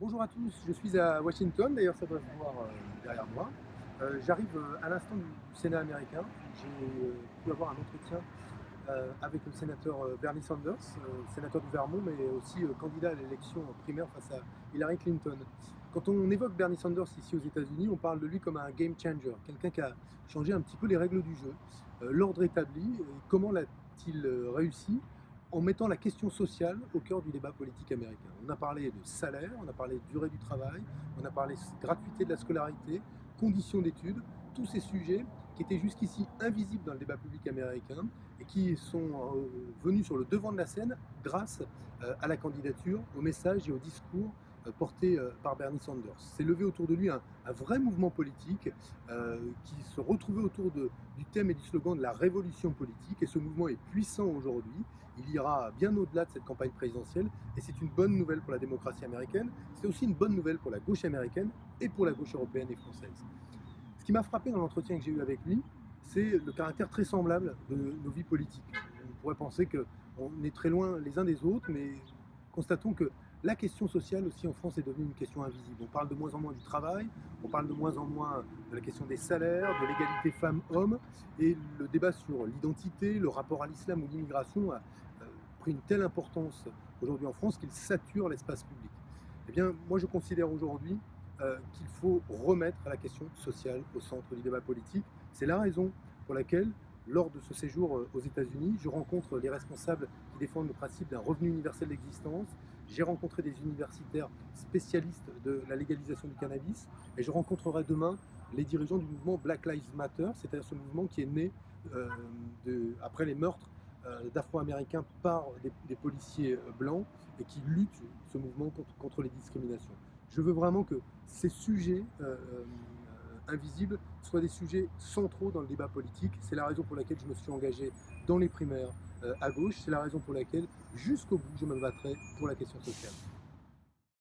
Bonjour à tous, je suis à Washington, d'ailleurs ça doit se voir derrière moi. J'arrive à l'instant du Sénat américain. J'ai pu avoir un entretien avec le sénateur Bernie Sanders, sénateur du Vermont, mais aussi candidat à l'élection primaire face à Hillary Clinton. Quand on évoque Bernie Sanders ici aux États-Unis, on parle de lui comme un game changer, quelqu'un qui a changé un petit peu les règles du jeu, l'ordre établi. Et comment l'a-t-il réussi? En mettant la question sociale au cœur du débat politique américain. On a parlé de salaire, on a parlé de durée du travail, on a parlé de gratuité de la scolarité, conditions d'études, tous ces sujets qui étaient jusqu'ici invisibles dans le débat public américain et qui sont venus sur le devant de la scène grâce à la candidature, au message et au discours porté par Bernie Sanders. C'est levé autour de lui un vrai mouvement politique qui se retrouvait autour du thème et du slogan de la révolution politique. Et ce mouvement est puissant aujourd'hui. Il ira bien au-delà de cette campagne présidentielle et c'est une bonne nouvelle pour la démocratie américaine. C'est aussi une bonne nouvelle pour la gauche américaine et pour la gauche européenne et française. Ce qui m'a frappé dans l'entretien que j'ai eu avec lui, c'est le caractère très semblable de nos vies politiques. On pourrait penser qu'on est très loin les uns des autres, mais constatons que la question sociale aussi en France est devenue une question invisible. On parle de moins en moins du travail, on parle de moins en moins de la question des salaires, de l'égalité femmes-hommes, et le débat sur l'identité, le rapport à l'islam ou l'immigration a pris une telle importance aujourd'hui en France qu'il sature l'espace public. Eh bien, moi je considère aujourd'hui qu'il faut remettre la question sociale au centre du débat politique. C'est la raison pour laquelle, lors de ce séjour aux États-Unis, je rencontre les responsables qui défendent le principe d'un revenu universel d'existence. J'ai rencontré des universitaires spécialistes de la légalisation du cannabis et je rencontrerai demain les dirigeants du mouvement Black Lives Matter, c'est-à-dire ce mouvement qui est né après les meurtres d'Afro-Américains par des policiers blancs et qui luttent ce mouvement contre les discriminations. Je veux vraiment que ces sujets invisibles soient des sujets centraux dans le débat politique. C'est la raison pour laquelle je me suis engagé dans les primaires à gauche. C'est la raison pour laquelle, jusqu'au bout, je me battrai pour la question sociale.